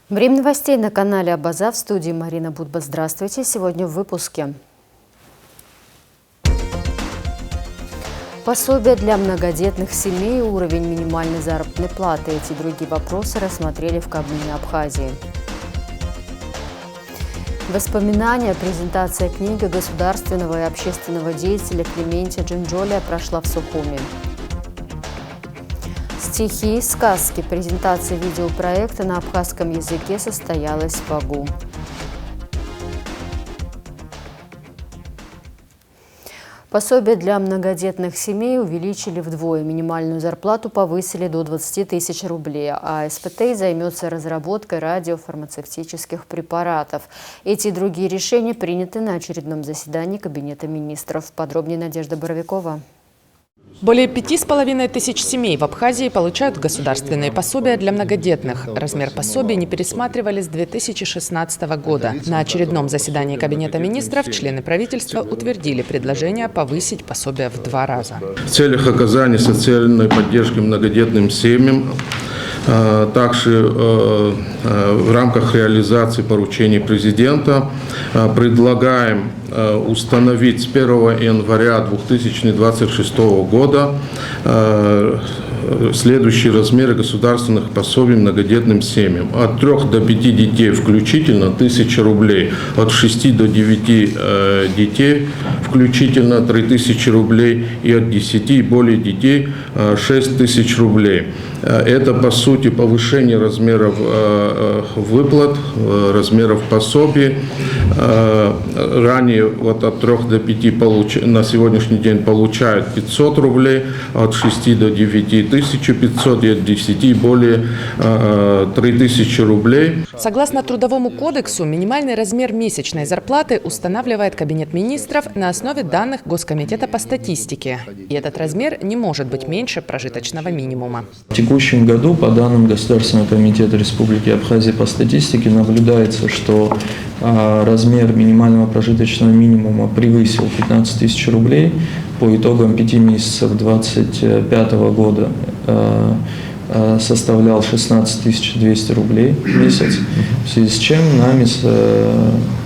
Время новостей на канале Абаза, в студии Марина Будба. Здравствуйте. Сегодня в выпуске. Пособие для многодетных семей, уровень минимальной заработной платы. Эти и другие вопросы рассмотрели в Кабмине Абхазии. Воспоминания, презентация книги государственного и общественного деятеля Клементия Джинджолия прошла в Сухуми. Стихи и сказки. Презентация видеопроекта на абхазском языке состоялась в Багу. Пособие для многодетных семей увеличили вдвое. Минимальную зарплату повысили до 20 тысяч рублей, а СПТ займется разработкой радиофармацевтических препаратов. Эти и другие решения приняты на очередном заседании Кабинета министров. Подробнее Надежда Боровикова. Более 5500 семей в Абхазии получают государственные пособия для многодетных. Размер пособий не пересматривали с 2016 года. На очередном заседании Кабинета министров члены правительства утвердили предложение повысить пособие в 2 раза. В целях оказания социальной поддержки многодетным семьям, также в рамках реализации поручений президента предлагаем установить с 1 января 2026 года следующие размеры государственных пособий многодетным семьям. От 3 до 5 детей включительно 1000 рублей, от 6 до 9 детей включительно 3000 рублей и от 10 и более детей 6000 рублей. Это, по сути, повышение размеров выплат, размеров пособий. Ранее вот от 3 до 5 на сегодняшний день получают 500 рублей, от 6 до 9 1500 и от 10 и более 3000 рублей. Согласно Трудовому кодексу, минимальный размер месячной зарплаты устанавливает Кабинет министров на основе данных Госкомитета по статистике. И этот размер не может быть меньше прожиточного минимума. В текущем году, по данным Государственного комитета Республики Абхазия по статистике, наблюдается, что размер минимального прожиточного минимума превысил 15 тысяч рублей. По итогам 5 месяцев 2025 года составлял 16 200 рублей в месяц, в связи с чем нами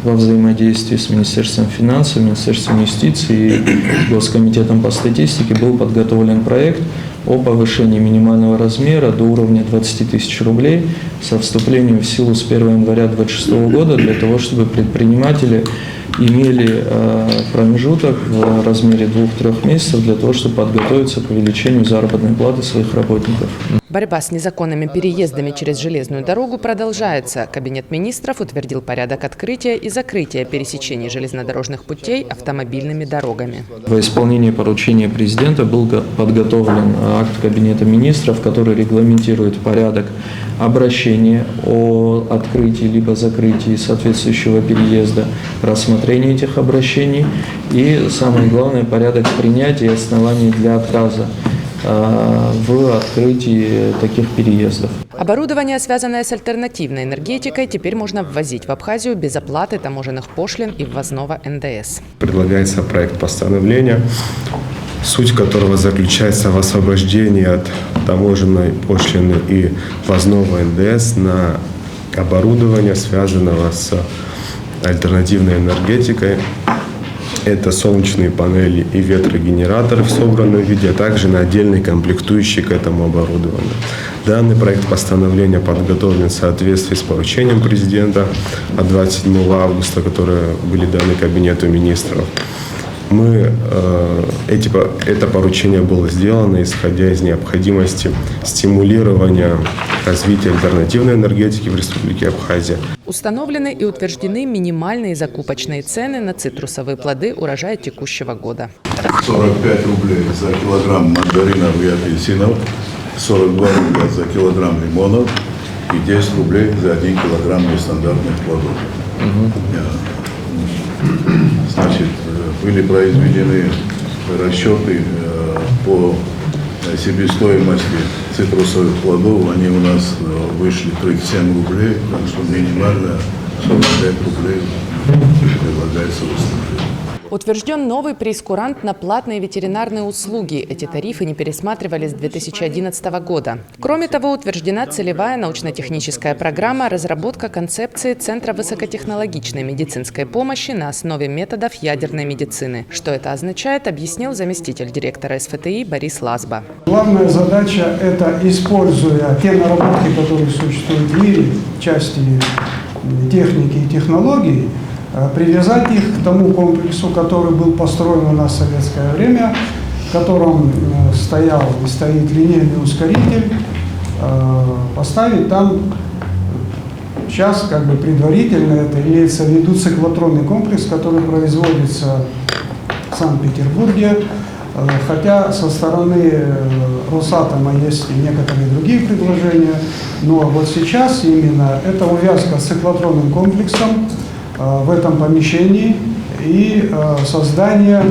во взаимодействии с Министерством финансов, Министерством юстиции и Госкомитетом по статистике был подготовлен проект о повышении минимального размера до уровня 20 тысяч рублей со вступлением в силу с 1 января 2026 года для того, чтобы предприниматели имели промежуток в размере 2-3 месяцев для того, чтобы подготовиться к увеличению заработной платы своих работников. Борьба с незаконными переездами через железную дорогу продолжается. Кабинет министров утвердил порядок открытия и закрытия пересечений железнодорожных путей автомобильными дорогами. Во исполнение поручения президента был подготовлен акт Кабинета министров, который регламентирует порядок обращения о открытии либо закрытии соответствующего переезда, рассмотрения этих обращений и, самое главное, порядок принятия и оснований для отказа в открытии таких переездов. Оборудование, связанное с альтернативной энергетикой, теперь можно ввозить в Абхазию без оплаты таможенных пошлин и ввозного НДС. Предлагается проект постановления, суть которого заключается в освобождении от таможенной пошлины и ввозного НДС на оборудование, связанного с альтернативной энергетикой. Это солнечные панели и ветрогенераторы в собранном виде, а также на отдельные комплектующие к этому оборудованию. Данный проект постановления подготовлен в соответствии с поручением президента от 27 августа, которые были даны Кабинету министров. Это поручение было сделано, исходя из необходимости стимулирования развития альтернативной энергетики в Республике Абхазия. Установлены и утверждены минимальные закупочные цены на цитрусовые плоды урожая текущего года. 45 рублей за килограмм мандаринов и апельсинов, 42 рубля за килограмм лимонов и 10 рублей за 1 килограмм нестандартных плодов. Значит, были произведены расчеты по себестоимости цитрусовых плодов. Они у нас вышли 37 рублей, так что минимально 45 рублей предлагается установить. Утвержден новый прейскурант на платные ветеринарные услуги. Эти тарифы не пересматривались с 2011 года. Кроме того, утверждена целевая научно-техническая программа «Разработка концепции Центра высокотехнологичной медицинской помощи на основе методов ядерной медицины». Что это означает, объяснил заместитель директора СФТИ Борис Лазба. Главная задача – это, используя те наработки, которые существуют в мире, части техники и технологий, привязать их к тому комплексу, который был построен у нас в советское время, в котором стоял и стоит линейный ускоритель, поставить там сейчас предварительно, это имеется в виду циклотронный комплекс, который производится в Санкт-Петербурге, хотя со стороны Росатома есть и некоторые другие предложения, но вот сейчас именно эта увязка с циклотронным комплексом в этом помещении и создание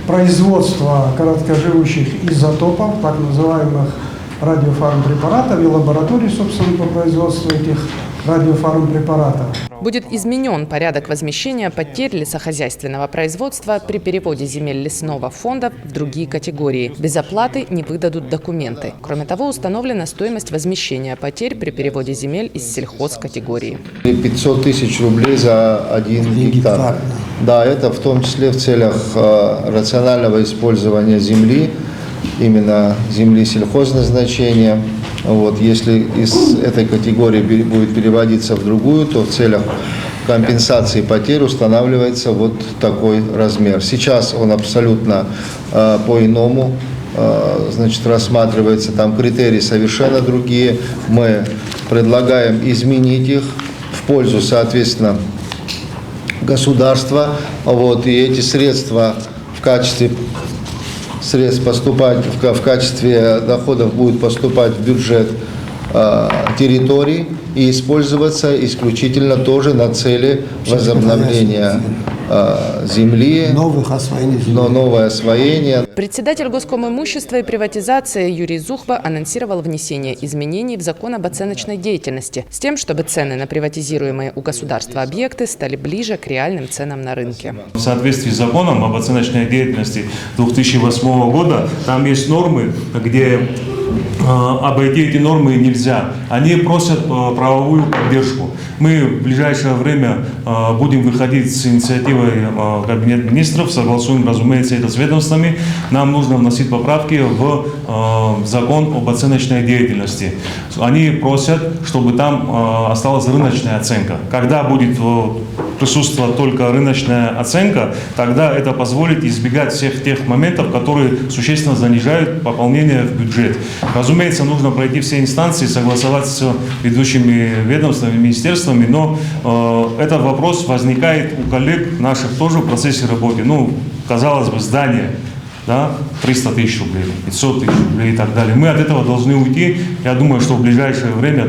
производства короткоживущих изотопов, так называемых радиофармпрепаратов, и лабораторий, собственно, по производству этих радиофармпрепаратов. Будет изменен порядок возмещения потерь лесохозяйственного производства при переводе земель лесного фонда в другие категории. Без оплаты не выдадут документы. Кроме того, установлена стоимость возмещения потерь при переводе земель из сельхозкатегории. 500 тысяч рублей за 1 гектар. Да, это в том числе в целях рационального использования земли, именно земли сельхозназначения. Вот, если из этой категории будет переводиться в другую, то в целях компенсации потерь устанавливается вот такой размер. Сейчас он абсолютно по-иному рассматривается, там критерии совершенно другие. Мы предлагаем изменить их в пользу, соответственно, государства. Вот, и эти средства в качестве доходов будут поступать в бюджет территорий и использоваться исключительно тоже на цели возобновления земли, новое освоение. Председатель Госкомимущества и приватизации Юрий Зухва анонсировал внесение изменений в закон об оценочной деятельности с тем, чтобы цены на приватизируемые у государства объекты стали ближе к реальным ценам на рынке. В соответствии с законом об оценочной деятельности 2008 года там есть нормы, где обойти эти нормы нельзя. Они просят правовую поддержку. Мы в ближайшее время будем выходить с инициативой Кабинета министров, согласуем, разумеется, это с ведомствами. Нам нужно вносить поправки в закон об оценочной деятельности. Они просят, чтобы там осталась рыночная оценка. Когда будет присутствовать только рыночная оценка, тогда это позволит избегать всех тех моментов, которые существенно занижают пополнение в бюджет. Разумеется, нужно пройти все инстанции, согласовать с ведущими ведомствами, министерствами, но этот вопрос возникает у коллег наших тоже в процессе работы. Казалось бы, здание, да, 300 тысяч рублей, 500 тысяч рублей и так далее. Мы от этого должны уйти. Я думаю, что в ближайшее время,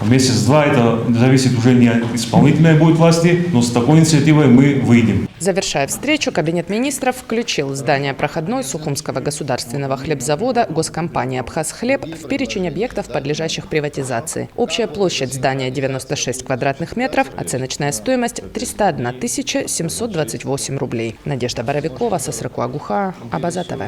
месяц-два, это зависит уже не от исполнительной будет власти, но с такой инициативой мы выйдем. Завершая встречу, Кабинет министров включил здание проходной Сухумского государственного хлебзавода госкомпании «Абхазхлеб» в перечень объектов, подлежащих приватизации. Общая площадь здания 96 квадратных метров, оценочная стоимость 301 728 рублей. Надежда Боровикова, Сасрыку Агуха, Абаза ТВ.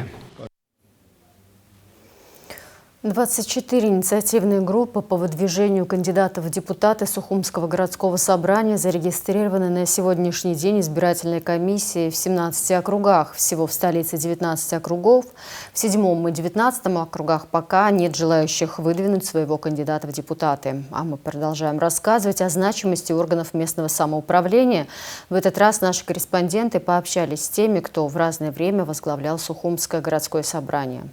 24 инициативные группы по выдвижению кандидатов в депутаты Сухумского городского собрания зарегистрированы на сегодняшний день избирательной комиссией в 17 округах. Всего в столице 19 округов. В 7 и 19 округах пока нет желающих выдвинуть своего кандидата в депутаты. А мы продолжаем рассказывать о значимости органов местного самоуправления. В этот раз наши корреспонденты пообщались с теми, кто в разное время возглавлял Сухумское городское собрание.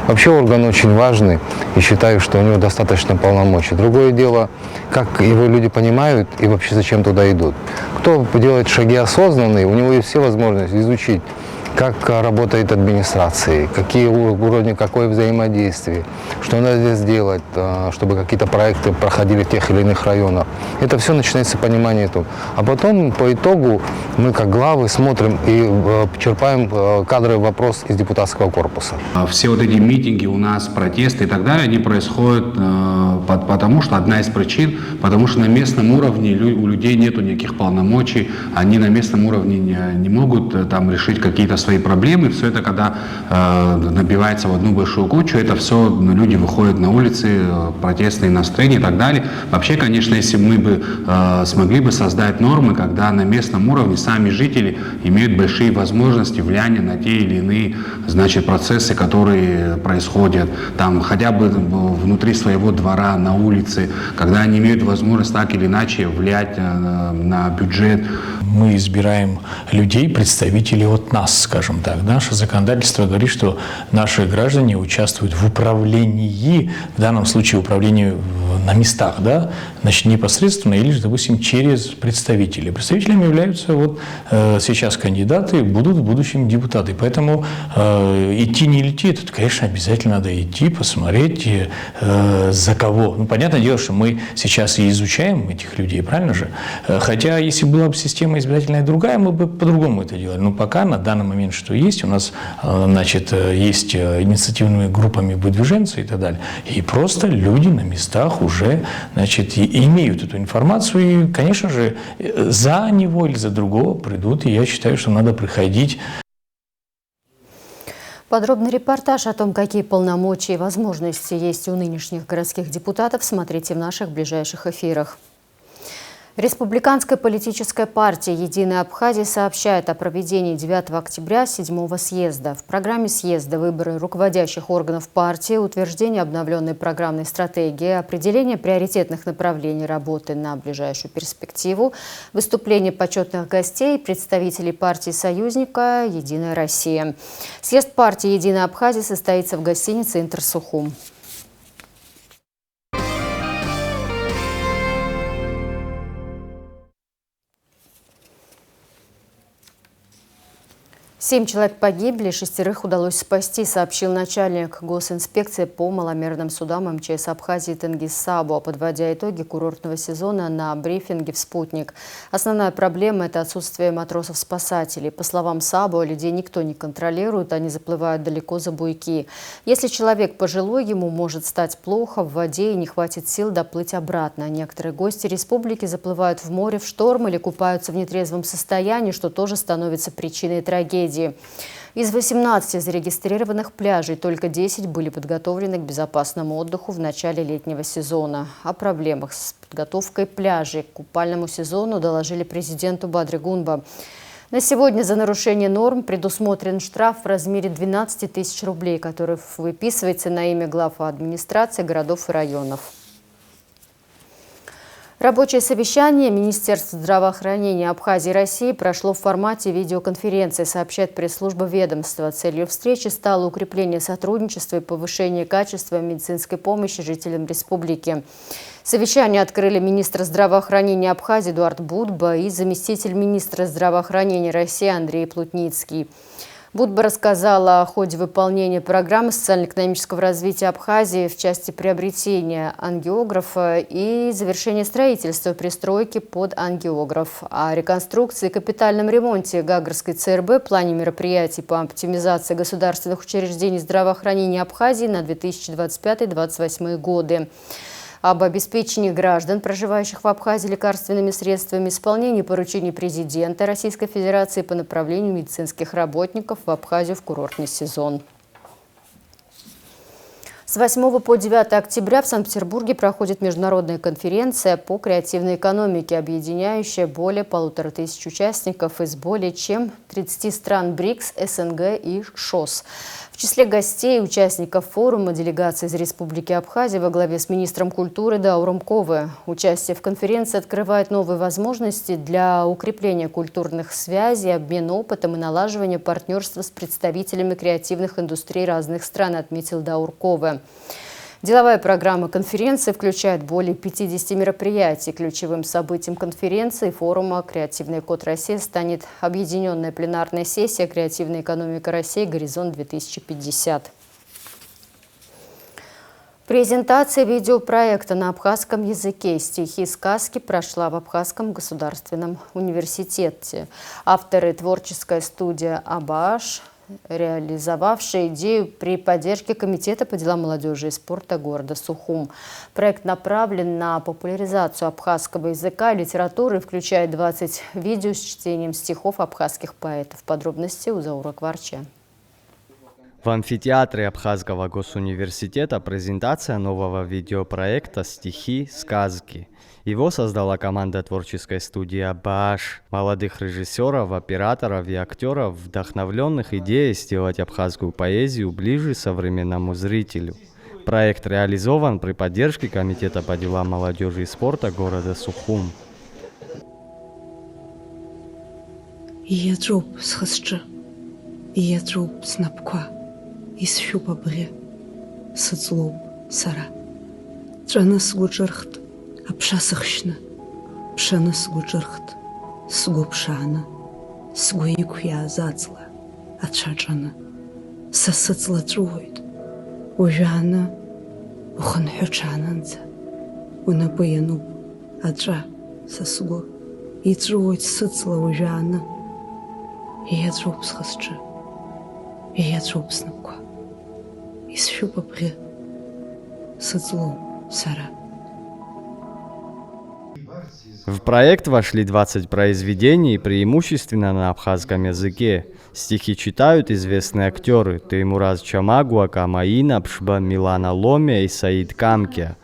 Вообще орган очень важный и считаю, что у него достаточно полномочий. Другое дело, как его люди понимают и вообще зачем туда идут. Кто делает шаги осознанные, у него есть все возможности изучить как работает администрация, какие уровни, какое взаимодействие, что надо здесь сделать, чтобы какие-то проекты проходили в тех или иных районах. Это все начинается понимание этого. А потом по итогу мы как главы смотрим и черпаем кадровый вопрос из депутатского корпуса. Все вот эти митинги у нас, протесты и так далее, они происходят потому, что одна из причин, потому что на местном уровне у людей нету никаких полномочий, они на местном уровне не могут там решить какие-то свои проблемы. Все это, когда набивается в одну большую кучу, это все люди выходят на улицы, протестные настроения и так далее. Вообще, конечно, если мы бы смогли бы создать нормы, когда на местном уровне сами жители имеют большие возможности влияния на те или иные, значит, процессы, которые происходят там хотя бы внутри своего двора, на улице, когда они имеют возможность так или иначе влиять на бюджет. Мы избираем людей, представителей от нас, скажем так. Наше законодательство говорит, что наши граждане участвуют в управлении, в данном случае управлении на местах, да, значит, непосредственно или, допустим, через представителей. Представителями являются вот сейчас кандидаты, будут в будущем депутаты. Поэтому идти не идти, тут, конечно, обязательно надо идти, посмотреть, за кого. Ну, понятное дело, что мы сейчас и изучаем этих людей, правильно же? Хотя, если была бы система избирательная другая, мы бы по-другому это делали. Но пока, на данный момент, что есть, у нас, значит, есть инициативными группами выдвиженцы и так далее. И просто люди на местах уже, значит, имеют эту информацию. И, конечно же, за него или за другого придут. И я считаю, что надо приходить. Подробный репортаж о том, какие полномочия и возможности есть у нынешних городских депутатов, смотрите в наших ближайших эфирах. Республиканская политическая партия «Единая Абхазия» сообщает о проведении 9 октября 7-го съезда. В программе съезда выборы руководящих органов партии, утверждение обновленной программной стратегии, определение приоритетных направлений работы на ближайшую перспективу, выступление почетных гостей, представителей партии союзника «Единая Россия». Съезд партии «Единая Абхазия» состоится в гостинице «Интерсухум». 7 человек погибли, 6 удалось спасти, сообщил начальник госинспекции по маломерным судам МЧС Абхазии Тенгиз Сабо, подводя итоги курортного сезона на брифинге в «Спутник». Основная проблема – это отсутствие матросов-спасателей. По словам Сабо, людей никто не контролирует, они заплывают далеко за буйки. Если человек пожилой, ему может стать плохо в воде и не хватит сил доплыть обратно. Некоторые гости республики заплывают в море в шторм или купаются в нетрезвом состоянии, что тоже становится причиной трагедии. Из 18 зарегистрированных пляжей только 10 были подготовлены к безопасному отдыху в начале летнего сезона. О проблемах с подготовкой пляжей к купальному сезону доложили президенту Бадри Гунба. На сегодня за нарушение норм предусмотрен штраф в размере 12 тысяч рублей, который выписывается на имя глав администрации городов и районов. Рабочее совещание Министерства здравоохранения Абхазии и России прошло в формате видеоконференции, сообщает пресс-служба ведомства. Целью встречи стало укрепление сотрудничества и повышение качества медицинской помощи жителям республики. Совещание открыли министр здравоохранения Абхазии Эдуард Будба и заместитель министра здравоохранения России Андрей Плутницкий. Будба рассказала о ходе выполнения программы социально-экономического развития Абхазии в части приобретения ангиографа и завершения строительства пристройки под ангиограф, о реконструкции и капитальном ремонте Гагрской ЦРБ, плане мероприятий по оптимизации государственных учреждений здравоохранения Абхазии на 2025-2028 годы. Об обеспечении граждан, проживающих в Абхазии, лекарственными средствами, исполнении поручений президента Российской Федерации по направлению медицинских работников в Абхазию в курортный сезон. С 8 по 9 октября в Санкт-Петербурге проходит международная конференция по креативной экономике, объединяющая более 1500 участников из более чем 30 стран БРИКС, СНГ и ШОС. В числе гостей, участников форума, делегации из Республики Абхазия во главе с министром культуры Дауром Ковы. Участие в конференции открывает новые возможности для укрепления культурных связей, обмена опытом и налаживания партнерства с представителями креативных индустрий разных стран, отметил Даур Ковы. Деловая программа конференции включает более 50 мероприятий. Ключевым событием конференции форума «Креативный код России» станет объединенная пленарная сессия «Креативная экономика России. Горизонт-2050». Презентация видеопроекта на абхазском языке «Стихи и сказки» прошла в Абхазском государственном университете. Авторы — творческая студия «Абаш», реализовавшая идею при поддержке Комитета по делам молодежи и спорта города Сухум. Проект направлен на популяризацию абхазского языка и литературы и включает 20 видео с чтением стихов абхазских поэтов. Подробности у Заура Кварча. В амфитеатре Абхазского госуниверситета презентация нового видеопроекта «Стихи, сказки». Его создала команда творческой студии «Абаш», молодых режиссеров, операторов и актеров, вдохновленных идеей сделать абхазскую поэзию ближе современному зрителю. Проект реализован при поддержке Комитета по делам молодежи и спорта города Сухум. Исшуп абри, сыцлоуп сара. Ҿаны сгәы ҿырхт, аԥша сыхшьны, ԥшаны сгәы ҿырхт, сгәы ԥшааны, сгәы иқәиааз аҵла, ацәа ҿаны. Са сыҵла ҵәуоит, уажәааны, ухынҳәы ҽаанынӡа, унапы иануп, аҵәа, са сгәы, иҵәуоит сыҵла уажәааны. Ииаҵәоуп схы-сҿы, ииаҵәоуп снапқәа. В проект вошли 20 произведений, преимущественно на абхазском языке. Стихи читают известные актеры Теймураз Чамагуа, Камаина, Пшба, Милана Ломе и Саид Камке.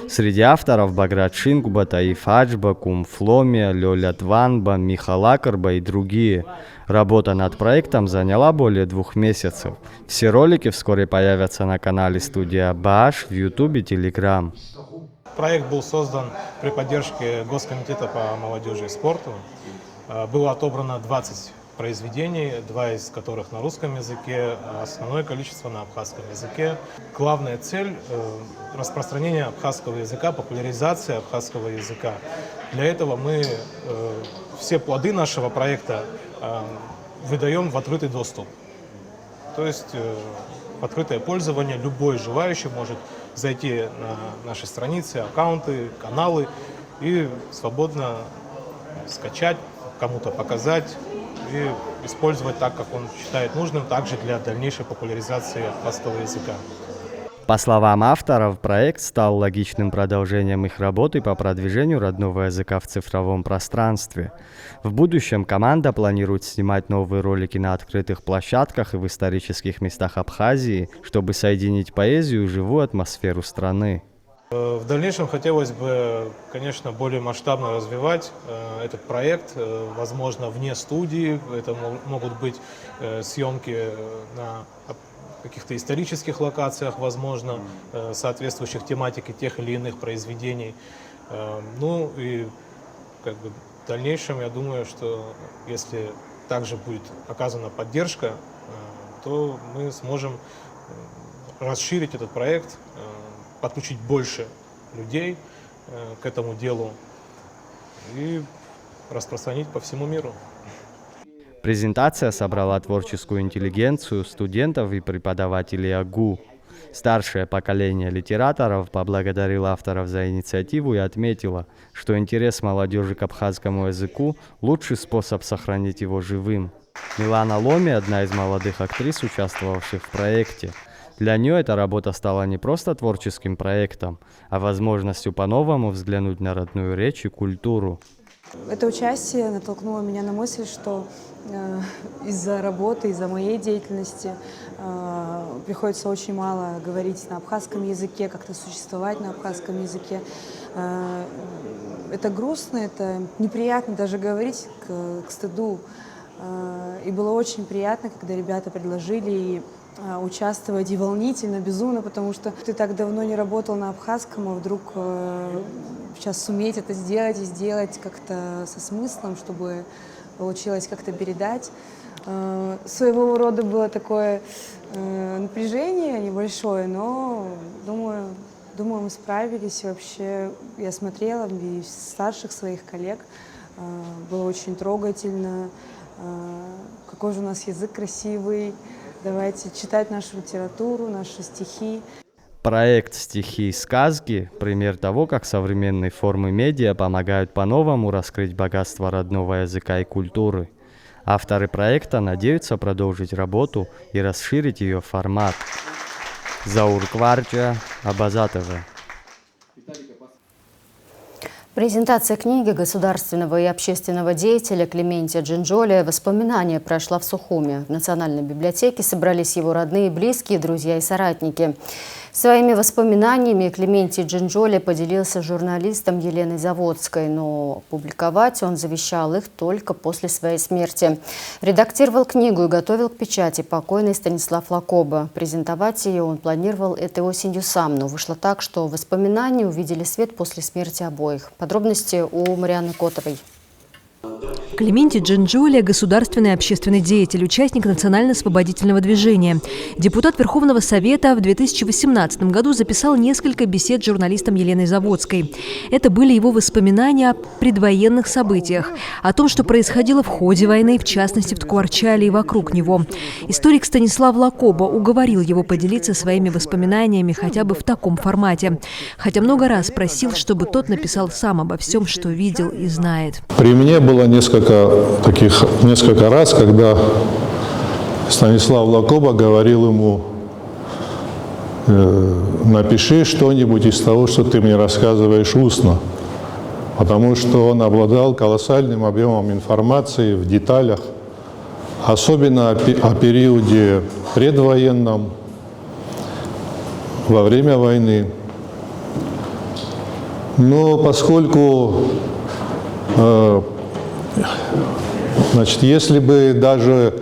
Среди авторов Баграт Шингуба, Таиф Аджба, Кумфломия, Лёля Тванба, Михалакарба и другие. Работа над проектом заняла более 2 месяцев. Все ролики вскоре появятся на канале студии «Абаш», в YouTube и Telegram. Проект был создан при поддержке Госкомитета по молодежи и спорту. Было отобрано 20 произведений, 2 из которых на русском языке, а основное количество на абхазском языке. Главная цель – распространение абхазского языка, популяризация абхазского языка. Для этого мы все плоды нашего проекта выдаем в открытый доступ. То есть в открытое пользование любой желающий может зайти на наши страницы, аккаунты, каналы и свободно скачать, кому-то показать и использовать так, как он считает нужным, также для дальнейшей популяризации абхазского языка. По словам авторов, проект стал логичным продолжением их работы по продвижению родного языка в цифровом пространстве. В будущем команда планирует снимать новые ролики на открытых площадках и в исторических местах Абхазии, чтобы соединить поэзию и живую атмосферу страны. В дальнейшем хотелось бы, конечно, более масштабно развивать этот проект, возможно, вне студии. Это могут быть съемки на каких-то исторических локациях, возможно, соответствующих тематике тех или иных произведений. Ну и в дальнейшем, я думаю, что если также будет оказана поддержка, то мы сможем расширить этот проект, подключить больше людей к этому делу и распространить по всему миру. Презентация собрала творческую интеллигенцию, студентов и преподавателей АГУ. Старшее поколение литераторов поблагодарило авторов за инициативу и отметило, что интерес молодежи к абхазскому языку – лучший способ сохранить его живым. Милана Ломе – одна из молодых актрис, участвовавших в проекте. Для нее эта работа стала не просто творческим проектом, а возможностью по-новому взглянуть на родную речь и культуру. Это участие натолкнуло меня на мысль, что из-за работы, из-за моей деятельности приходится очень мало говорить на абхазском языке, как-то существовать на абхазском языке. Это грустно, это неприятно даже говорить к стыду. И было очень приятно, когда ребята предложили и участвовать, и волнительно, безумно, потому что ты так давно не работал на абхазском, а вдруг сейчас суметь это сделать и сделать как-то со смыслом, чтобы получилось как-то передать. Своего рода было такое напряжение небольшое, но думаю, мы справились. И вообще я смотрела и старших своих коллег, было очень трогательно. Какой же у нас язык красивый. Давайте читать нашу литературу, наши стихи. Проект «Стихи и сказки» – пример того, как современные формы медиа помогают по-новому раскрыть богатство родного языка и культуры. Авторы проекта надеются продолжить работу и расширить ее формат. Заур Кварча, Абаза ТВ. Презентация книги государственного и общественного деятеля Клементия Джинджоли «Воспоминания» прошла в Сухуме. В Национальной библиотеке собрались его родные, близкие, друзья и соратники. Своими воспоминаниями Клементий Джинджоли поделился с журналистом Еленой Заводской, но публиковать он завещал их только после своей смерти. Редактировал книгу и готовил к печати покойный Станислав Лакоба. Презентовать ее он планировал этой осенью сам, но вышло так, что воспоминания увидели свет после смерти обоих. Подробности у Марианны Котовой. Клементий Джинджоли – государственный и общественный деятель, участник национально-освободительного движения. Депутат Верховного Совета в 2018 году записал несколько бесед с журналистом Еленой Заводской. Это были его воспоминания о предвоенных событиях, о том, что происходило в ходе войны, в частности в Ткуарчале и вокруг него. Историк Станислав Лакоба уговорил его поделиться своими воспоминаниями хотя бы в таком формате. Хотя много раз просил, чтобы тот написал сам обо всем, что видел и знает. При мне было несколько раз, когда Станислав Лакоба говорил ему: напиши что-нибудь из того, что ты мне рассказываешь устно, потому что он обладал колоссальным объемом информации в деталях, особенно о периоде предвоенном, во время войны. Но поскольку если бы даже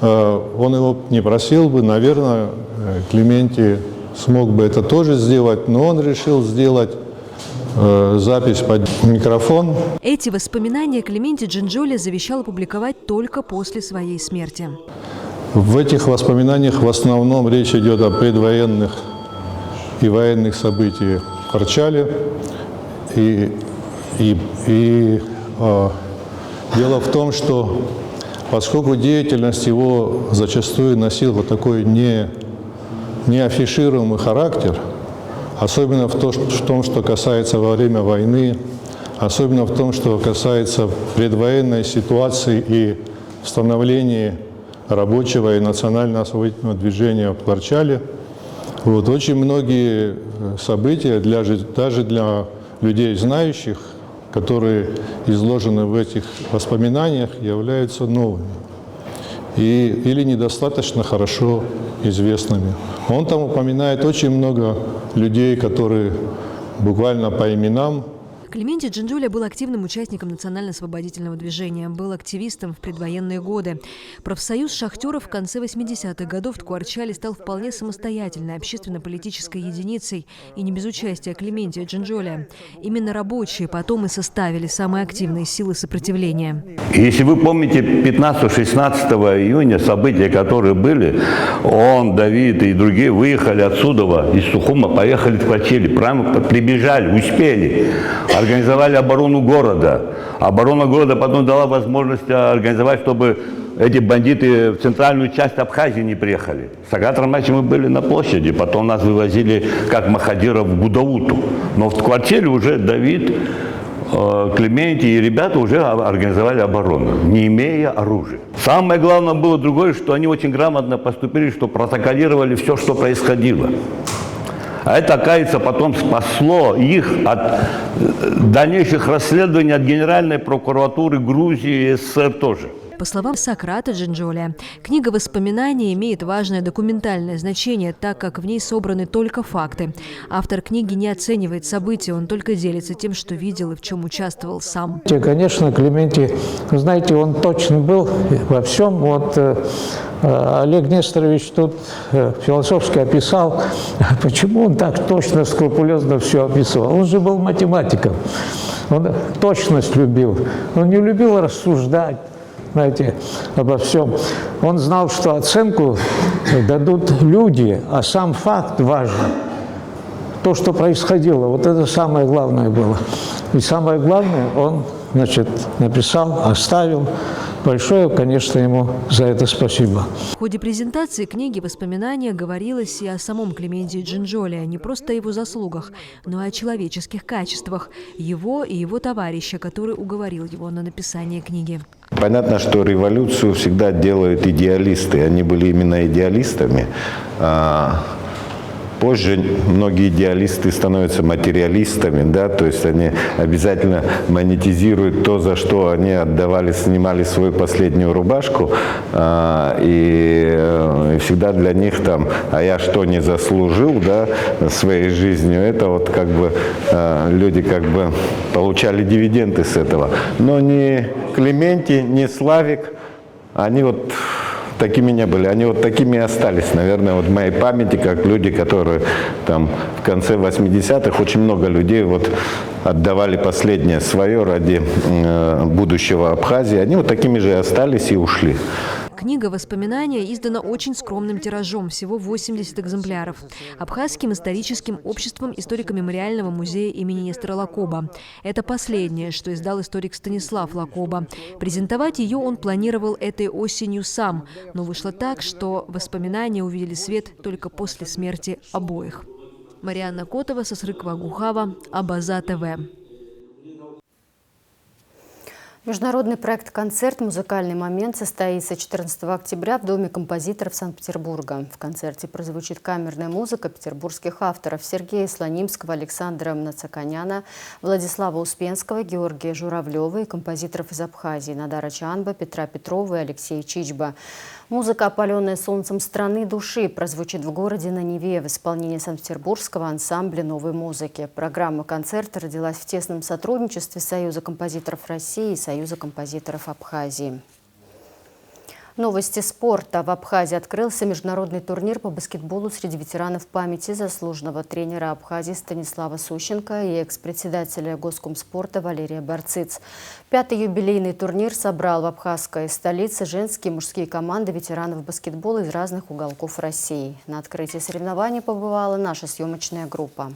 он его не просил бы, наверное, Клементий смог бы это тоже сделать, но он решил сделать запись под микрофон. Эти воспоминания Клементий Джинджоли завещал опубликовать только после своей смерти. В этих воспоминаниях в основном речь идет о предвоенных и военных событиях в Ткуарчале. Дело в том, что поскольку деятельность его зачастую носила вот такой неафишируемый характер, особенно в том, что касается во время войны, особенно в том, что касается предвоенной ситуации и становления рабочего и национально-освободительного движения в Ткуарчале, очень многие события, даже для людей знающих, которые изложены в этих воспоминаниях, являются новыми или недостаточно хорошо известными. Он там упоминает очень много людей, которые буквально по именам. Клементий Джинджоли был активным участником национально-освободительного движения, был активистом в предвоенные годы. Профсоюз шахтеров в конце 80-х годов в Ткуарчале стал вполне самостоятельной общественно-политической единицей, и не без участия Клементия Джинджоли. Именно рабочие потом и составили самые активные силы сопротивления. Если вы помните 15-16 июня события, которые были, он, Давид и другие выехали отсюда, из Сухума, поехали в Ткуарчале, прямо прибежали, успели. Организовали оборону города. Оборона города потом дала возможность организовать, чтобы эти бандиты в центральную часть Абхазии не приехали. С Агатом мы были на площади, потом нас вывозили как махадиров в Гудауту. Но в Ткуарчале уже Давид, Клементий и ребята уже организовали оборону, не имея оружия. Самое главное было другое, что они очень грамотно поступили, что протоколировали все, что происходило. А это, оказывается, потом спасло их от дальнейших расследований от Генеральной прокуратуры Грузии и СССР тоже. По словам Сократа Джинджоли, книга воспоминаний имеет важное документальное значение, так как в ней собраны только факты. Автор книги не оценивает события, он только делится тем, что видел и в чем участвовал сам. Конечно, Клементий, знаете, он точно был во всем. Олег Несторович тут философски описал, почему он так точно, скрупулезно все описывал. Он же был математиком, он точность любил, он не любил рассуждать, знаете, обо всем. Он знал, что оценку дадут люди, а сам факт важен. То, что происходило, вот это самое главное было. И самое главное он, значит, написал, оставил. Большое, конечно, ему за это спасибо. В ходе презентации книги «Воспоминания» говорилось и о самом Клементе Джинджолиа, не просто о его заслугах, но и о человеческих качествах его и его товарища, который уговорил его на написание книги. Понятно, что революцию всегда делают идеалисты. Они были именно идеалистами. Позже многие идеалисты становятся материалистами, да, то есть они обязательно монетизируют то, за что они отдавали, снимали свою последнюю рубашку, и всегда для них там, а я что не заслужил, да, своей жизнью, это вот как бы люди как бы получали дивиденды с этого. Но ни Клементий, ни Славик, они вот такими не были. Они вот такими и остались, наверное, вот в моей памяти, как люди, которые там в конце 80-х, очень много людей вот отдавали последнее свое ради будущего Абхазии. Они вот такими же и остались и ушли. Книга «Воспоминания» издана очень скромным тиражом, всего 80 экземпляров. Абхазским историческим обществом историко-мемориального музея имени Нестора Лакоба. Это последнее, что издал историк Станислав Лакоба. Презентовать ее он планировал этой осенью сам, но вышло так, что «Воспоминания» увидели свет только после смерти обоих. Марианна Котова, Сосрыкова Гухава, Абаза ТВ. Международный проект-концерт «Музыкальный момент» состоится 14 октября в Доме композиторов Санкт-Петербурга. В концерте прозвучит камерная музыка петербургских авторов Сергея Слонимского, Александра Мнацаканяна, Владислава Успенского, Георгия Журавлева и композиторов из Абхазии Надара Чанба, Петра Петрова и Алексея Чичба. Музыка, опаленная солнцем страны души, прозвучит в городе на Неве в исполнении Санкт-Петербургского ансамбля новой музыки. Программа концерта родилась в тесном сотрудничестве Союза композиторов России и Союза композиторов Абхазии. Новости спорта. В Абхазии открылся международный турнир по баскетболу среди ветеранов памяти заслуженного тренера Абхазии Станислава Сущенко и экс-председателя Госкомспорта Валерия Барциц. 5-й юбилейный турнир собрал в абхазской столице женские и мужские команды ветеранов баскетбола из разных уголков России. На открытии соревнований побывала наша съемочная группа.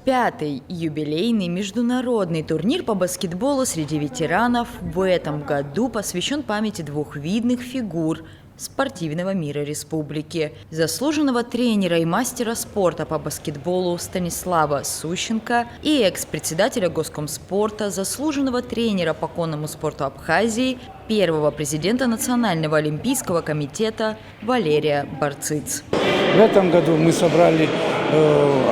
5-й юбилейный международный турнир по баскетболу среди ветеранов в этом году посвящен памяти двух видных фигур спортивного мира республики. Заслуженного тренера и мастера спорта по баскетболу Станислава Сущенко и экс-председателя Госкомспорта, заслуженного тренера по конному спорту Абхазии, первого президента Национального олимпийского комитета Валерия Барциц. В этом году мы собрали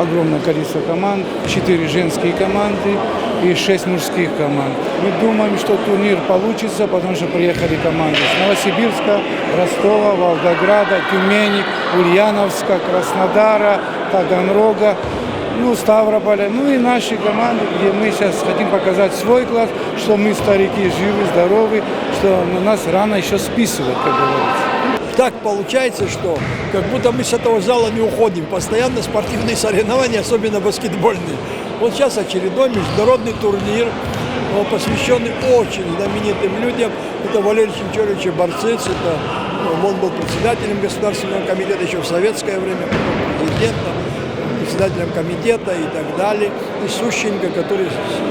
огромное количество команд, 4 женские команды и 6 мужских команд. Мы думаем, что турнир получится, потому что приехали команды с Новосибирска, Ростова, Волгограда, Тюмени, Ульяновска, Краснодара, Таганрога, Ставрополя, и наши команды, где мы сейчас хотим показать свой класс, что мы старики живы, здоровы, что на нас рано еще списывать, как говорится. Так получается, что как будто мы с этого зала не уходим. Постоянно спортивные соревнования, особенно баскетбольные. Вот сейчас очередной международный турнир, посвященный очень знаменитым людям. Это Валерий Ченчорович Барциц, он был председателем Государственного комитета еще в советское время, президентом, председателем комитета и так далее. И Сущенко, который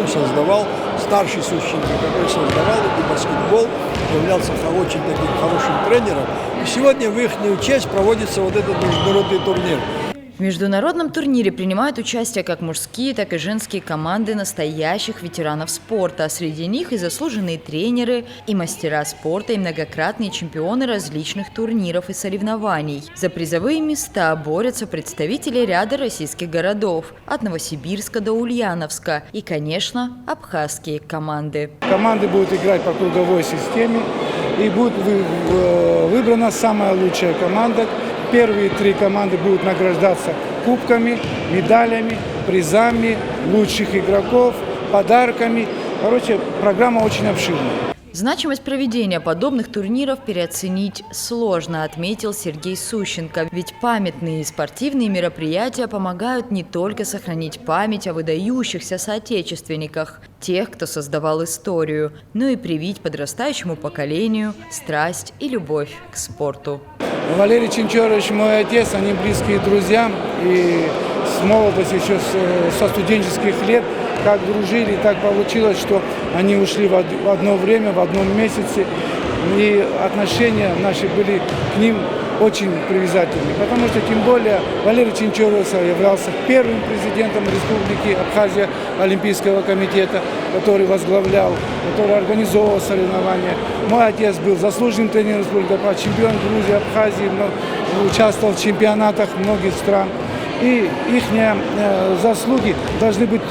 создавал, старший Сущенко, который создавал этот баскетбол, являлся очень таким хорошим тренером. И сегодня в их честь проводится вот этот международный турнир. В международном турнире принимают участие как мужские, так и женские команды настоящих ветеранов спорта. Среди них и заслуженные тренеры, и мастера спорта, и многократные чемпионы различных турниров и соревнований. За призовые места борются представители ряда российских городов, от Новосибирска до Ульяновска, и, конечно, абхазские команды. Команды будут играть по круговой системе, и будет выбрана самая лучшая команда. Первые 3 команды будут награждаться кубками, медалями, призами, лучших игроков, подарками. Короче, программа очень обширная. Значимость проведения подобных турниров переоценить сложно, отметил Сергей Сущенко. Ведь памятные спортивные мероприятия помогают не только сохранить память о выдающихся соотечественниках, тех, кто создавал историю, но и привить подрастающему поколению страсть и любовь к спорту. Валерий Чинчорович мой отец, они близкие друзья. И с молодости, еще со студенческих лет, как дружили, так получилось, что они ушли в одно время, в одном месяце. И отношения наши были к ним очень привязательны. Потому что, тем более, Валерий Чинчорович являлся первым президентом Республики Абхазия Олимпийского комитета, который возглавлял, который организовывал соревнования. Мой отец был заслуженным тренером Республики, чемпион Грузии, Абхазии, участвовал в чемпионатах многих стран. И их заслуги должны быть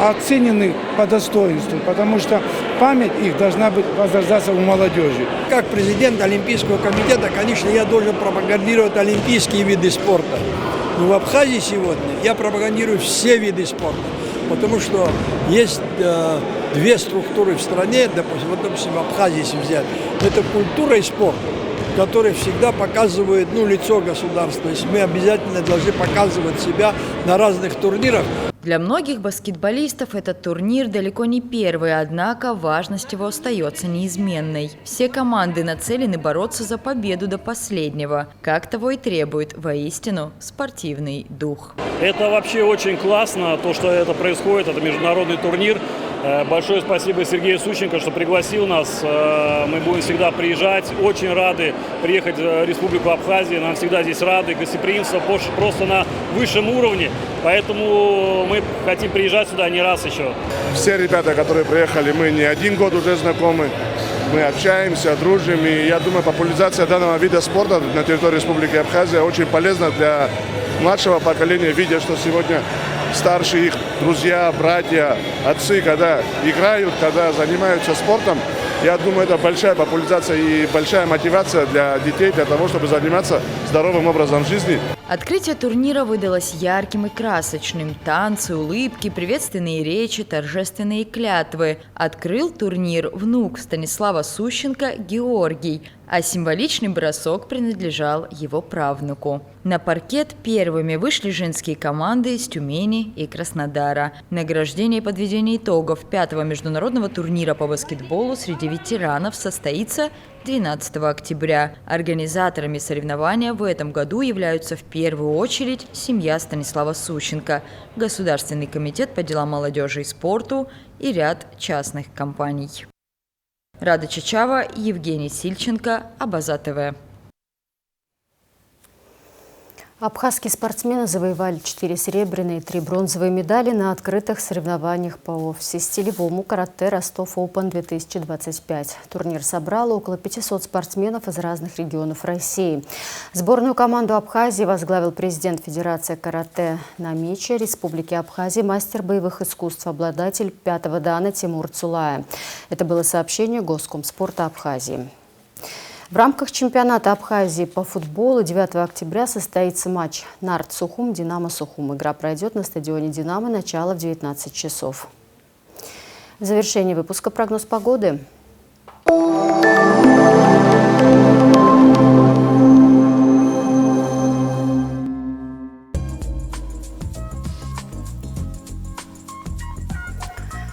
оценены по достоинству, потому что память их должна быть возрождаться у молодежи. Как президент Олимпийского комитета, конечно, я должен пропагандировать олимпийские виды спорта. Но в Абхазии сегодня я пропагандирую все виды спорта, потому что есть две структуры в стране, допустим, в Абхазии если взять, это культура и спорт, которые всегда показывают лицо государства. И мы обязательно должны показывать себя на разных турнирах. Для многих баскетболистов этот турнир далеко не первый, однако важность его остается неизменной. Все команды нацелены бороться за победу до последнего, как того и требует воистину спортивный дух. Это вообще очень классно, то, что это происходит, это международный турнир. Большое спасибо Сергею Сущенко, что пригласил нас. Мы будем всегда приезжать. Очень рады приехать в Республику Абхазия. Нам всегда здесь рады. Гостеприимство просто на высшем уровне. Поэтому мы хотим приезжать сюда не раз еще. Все ребята, которые приехали, мы не один год уже знакомы. Мы общаемся, дружим. И я думаю, популяризация данного вида спорта на территории Республики Абхазия очень полезна для младшего поколения, видя, что сегодня старшие их друзья, братья, отцы, когда играют, когда занимаются спортом, я думаю, это большая популяризация и большая мотивация для детей, для того, чтобы заниматься здоровым образом жизни. Открытие турнира выдалось ярким и красочным. Танцы, улыбки, приветственные речи, торжественные клятвы. Открыл турнир внук Станислава Сущенко Георгий, а символичный бросок принадлежал его правнуку. На паркет первыми вышли женские команды из Тюмени и Краснодара. Награждение и подведение итогов 5-го международного турнира по баскетболу среди ветеранов состоится 12 октября. Организаторами соревнования в этом году являются в первую очередь семья Станислава Сущенко, Государственный комитет по делам молодежи и спорту и ряд частных компаний. Рада Чачава, Евгений Сильченко, Абаза ТВ. Абхазские спортсмены завоевали 4 серебряные и 3 бронзовые медали на открытых соревнованиях по всестилевому карате «Ростов Open 2025». Турнир собрал около 500 спортсменов из разных регионов России. Сборную команду Абхазии возглавил президент Федерации карате на мече Республики Абхазия, мастер боевых искусств, обладатель 5-го дана Тимур Цулая. Это было сообщение Госкомспорта Абхазии. В рамках чемпионата Абхазии по футболу 9 октября состоится матч Нарт-Сухум, Динамо-Сухум. Игра пройдет на стадионе «Динамо», начало в 19 часов. В завершении выпуска прогноз погоды.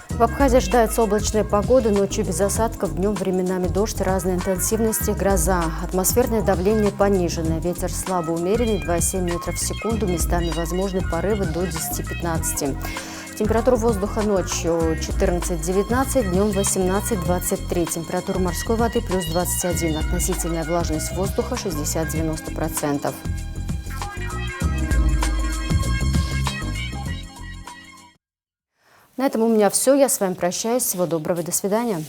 В Абхазии ожидается облачная погода, ночью без осадков, днем временами дождь разной интенсивности, гроза. Атмосферное давление пониженное, ветер слабо умеренный, 2,7 метров в секунду, местами возможны порывы до 10-15. Температура воздуха ночью 14-19, днем 18-23. Температура морской воды плюс 21. Относительная влажность воздуха 60-90%. На этом у меня все. Я с вами прощаюсь. Всего доброго и до свидания.